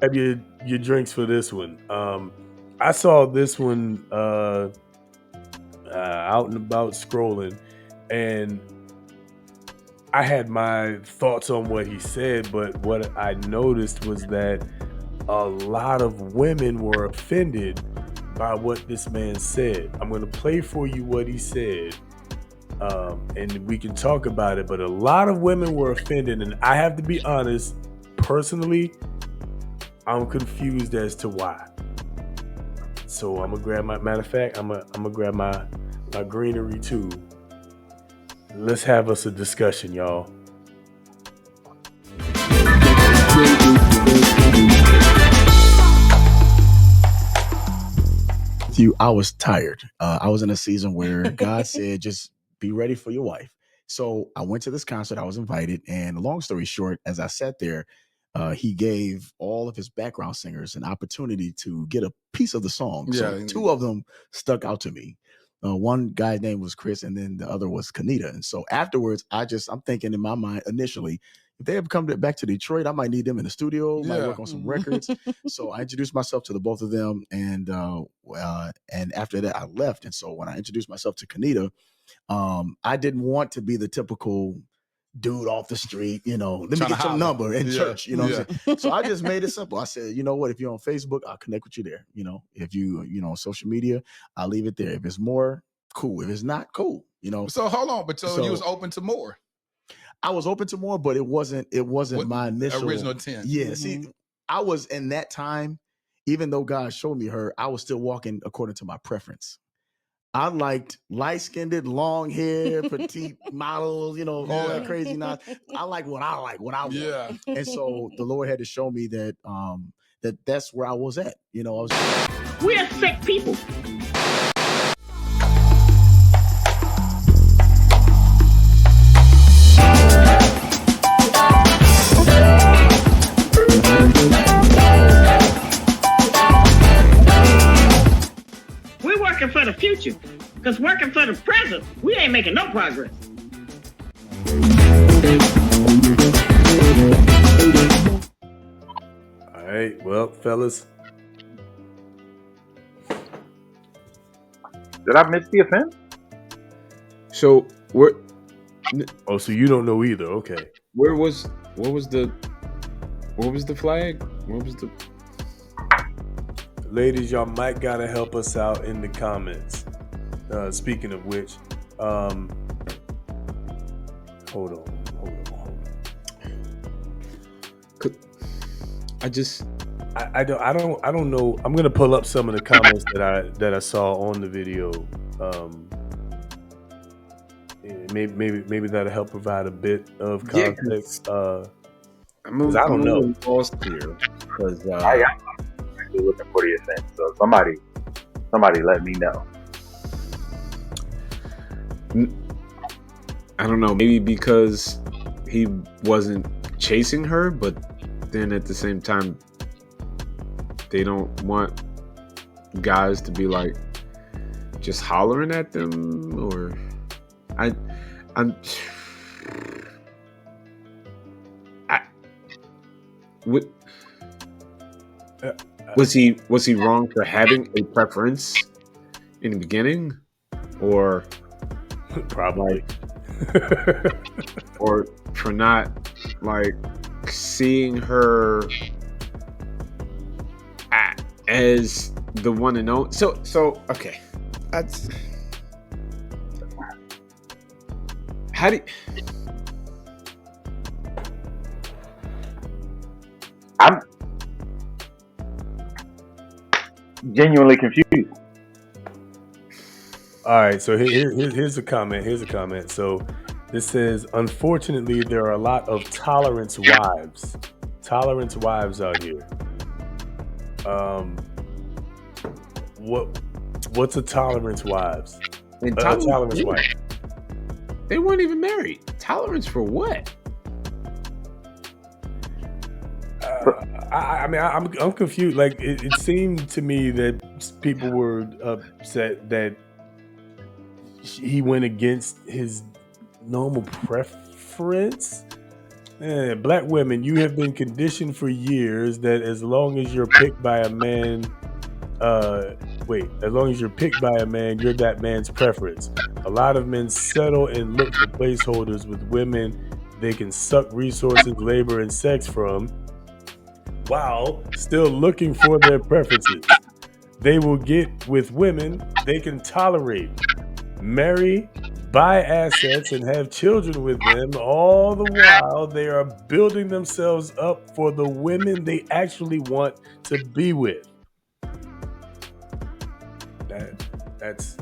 Have your drinks for this one. I saw this one out and about scrolling, and I had my thoughts on what he said, but what I noticed was that a lot of women were offended by what this man said. I'm going to play for you what he said, and we can talk about it. But a lot of women were offended, and I have to be honest, personally, I'm confused as to why. So I'm gonna grab my matter of fact, I'm gonna grab my greenery too. Let's have us a discussion, y'all. I was tired. I was in a season where God said, just be ready for your wife. So I went to this concert. I was invited. And long story short, as I sat there, he gave all of his background singers an opportunity to get a piece of the song. So two of them stuck out to me. One guy's name was Chris, and then the other was Kanita. And so afterwards, I'm thinking in my mind initially, if they ever come back to Detroit, I might need them in the studio, might work on some records. So I introduced myself to the both of them, and after that, I left. And so when I introduced myself to Kanita, I didn't want to be the typical dude off the street, let me get your number in church, what I'm saying? So I just made it simple. I said, you know what, if you're on Facebook, I'll connect with you there. If you on social media, I'll leave it there. If it's more, cool. If it's not, cool. So hold on, but so you was open to more. I was open to more, but it wasn't my initial original intent. Yeah. See, I was in that time, even though God showed me her, I was still walking according to my preference. I liked light-skinned, long hair, petite models, all that crazy nonsense. I like what I want. Yeah. And so the Lord had to show me that that's where I was at. We are sick people. We're working for the future, because working for the present, we ain't making no progress. All right, well, fellas. Did I miss the offense? So where? Oh, so you don't know either? Okay. What was the flag? What was the? Ladies, y'all might gotta help us out in the comments. Speaking of which, hold on. I don't know. I'm gonna pull up some of the comments that I saw on the video. Maybe that'll help provide a bit of context. I'm I don't know. Lost here because I'm actually looking for the offense. So somebody let me know. I don't know. Maybe because he wasn't chasing her, but then at the same time, they don't want guys to be like just hollering at them, or was he wrong for having a preference in the beginning, or probably, or for not like seeing her as the one and only? So okay, that's how do you... I'm genuinely confused. All right, so here's a comment. So this says, unfortunately, there are a lot of tolerance wives out here. What's a tolerance wives? Tolerance wife. They weren't even married. Tolerance for what? I'm confused. Like it seemed to me that people were upset that he went against his normal preference. Black women, you have been conditioned for years that as long as you're picked by a man, as long as you're picked by a man, you're that man's preference. A lot of men settle and look for placeholders with women they can suck resources, labor, and sex from, while still looking for their preferences. They will get with women they can tolerate, marry, buy assets, and have children with them, all the while they are building themselves up for the women they actually want to be with. That's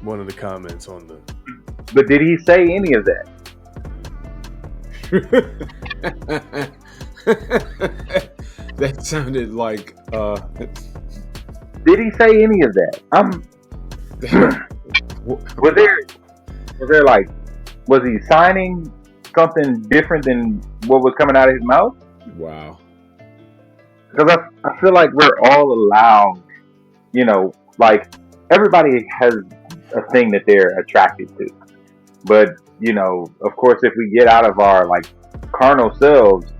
one of the comments on the... But did he say any of that? That sounded like Did he say any of that? Was there like, was he signing something different than what was coming out of his mouth? wow. Because I feel like we're all allowed, like everybody has a thing that they're attracted to. But, of course, if we get out of our like carnal selves,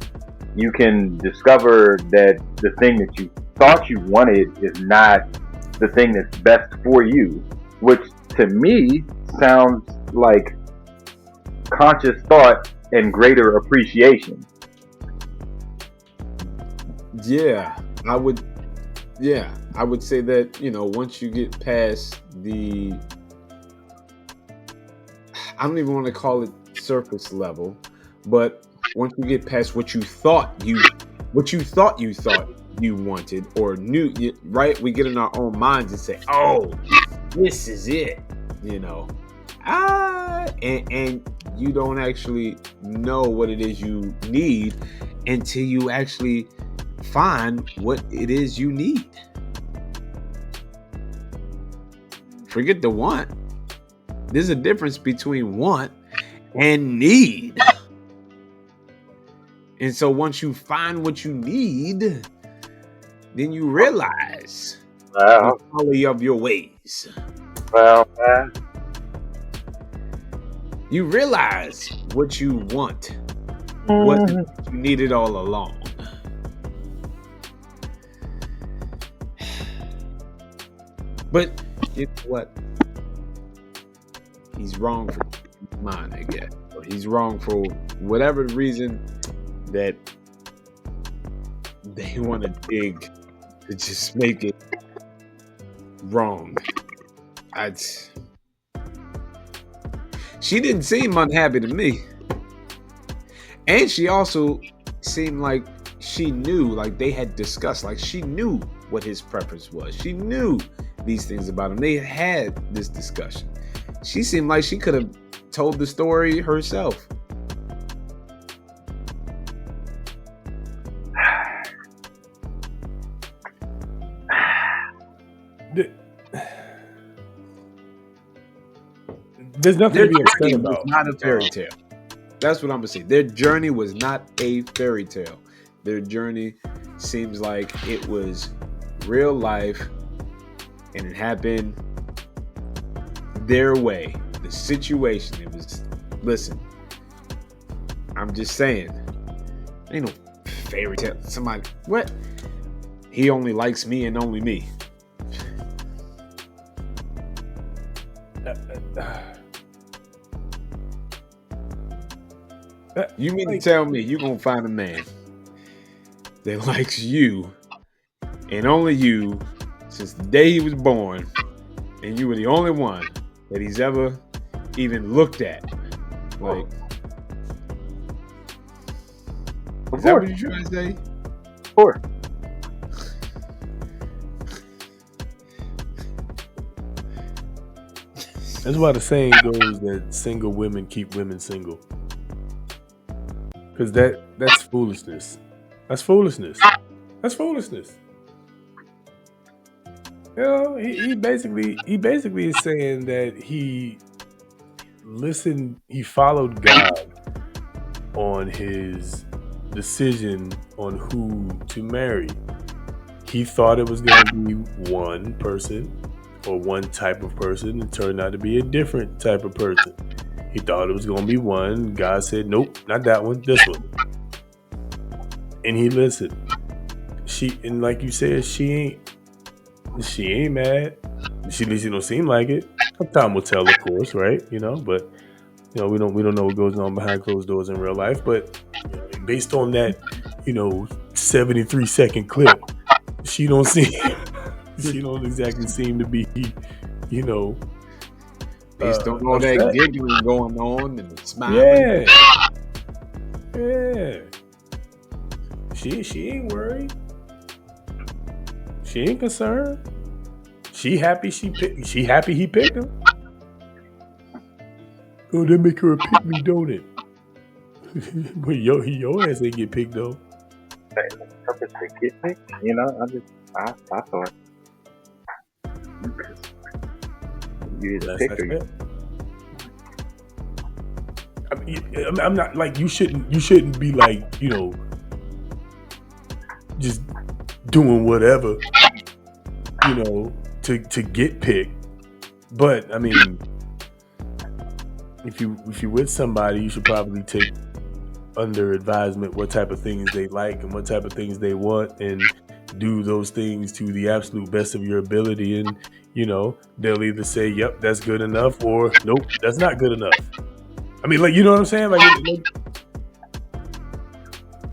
you can discover that the thing that you thought you wanted is not the thing that's best for you, which to me sounds like conscious thought and greater appreciation. Yeah, I would say that, once you get past the, I don't even want to call it surface level, but once you get past what you thought you wanted or knew, right? We get in our own minds and say, "Oh, this is it," and you don't actually know what it is you need until you actually find what it is you need. Forget the want. There's a difference between want and need. And so once you find what you need, then you realize the folly of your ways. You realize what you want, what you needed all along. But you know what? He's wrong for mine, I guess. Or he's wrong for whatever reason that they want to dig to just make it wrong. She didn't seem unhappy to me. And she also seemed like she knew, like they had discussed, like she knew what his preference was. She knew these things about him. They had this discussion. She seemed like she could have told the story herself. There's nothing to be upset about. It's not a fairy tale. That's what I'm gonna say. Their journey was not a fairy tale. Their journey seems like it was real life, and it happened their way. The situation, it was. Listen, I'm just saying, ain't no fairy tale. Somebody, what? He only likes me and only me. You mean to tell me you gonna find a man that likes you and only you since the day he was born, and you were the only one that he's ever even looked at? Like, is that what you're trying to say? Of course. That's why the saying goes that single women keep women single. Because that's foolishness. That's foolishness. That's foolishness. You know, he basically is saying that he followed God on his decision on who to marry. He thought it was going to be one person or one type of person. It turned out to be a different type of person. He thought it was going to be one. God said, nope, not that one, this one. And he listened. And like you said, she ain't mad. She at least don't seem like it. Time will tell, of course, right? But we don't know what goes on behind closed doors in real life. But based on that, 73-second clip, she don't exactly seem to be, based on all that giggling going on and smiling. Yeah. She ain't worried. She ain't concerned. She happy he picked him. Oh, that make her a pick me, don't it? But your ass ain't get picked though. Purpose to get picked, I thought you either pick or you. I'm not like you shouldn't be like, just doing whatever, to get picked. But I mean, if you're with somebody, you should probably take under advisement what type of things they like and what type of things they want, and do those things to the absolute best of your ability. And they'll either say, yep, that's good enough, or nope, that's not good enough. I mean, like, you know what I'm saying? Like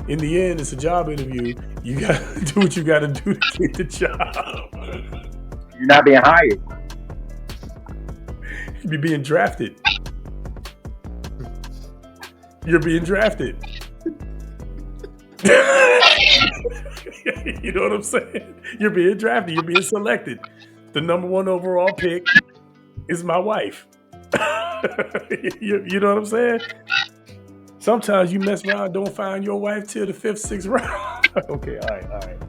in the end, it's a job interview. You gotta do what you gotta do to get the job. You're not being hired. You're being drafted. You're being drafted. You know what I'm saying? You're being drafted. You're being selected. The number 1 overall pick is my wife. You know what I'm saying? Sometimes you mess around and don't find your wife till the 5th, 6th round. Okay, all right.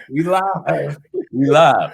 We live.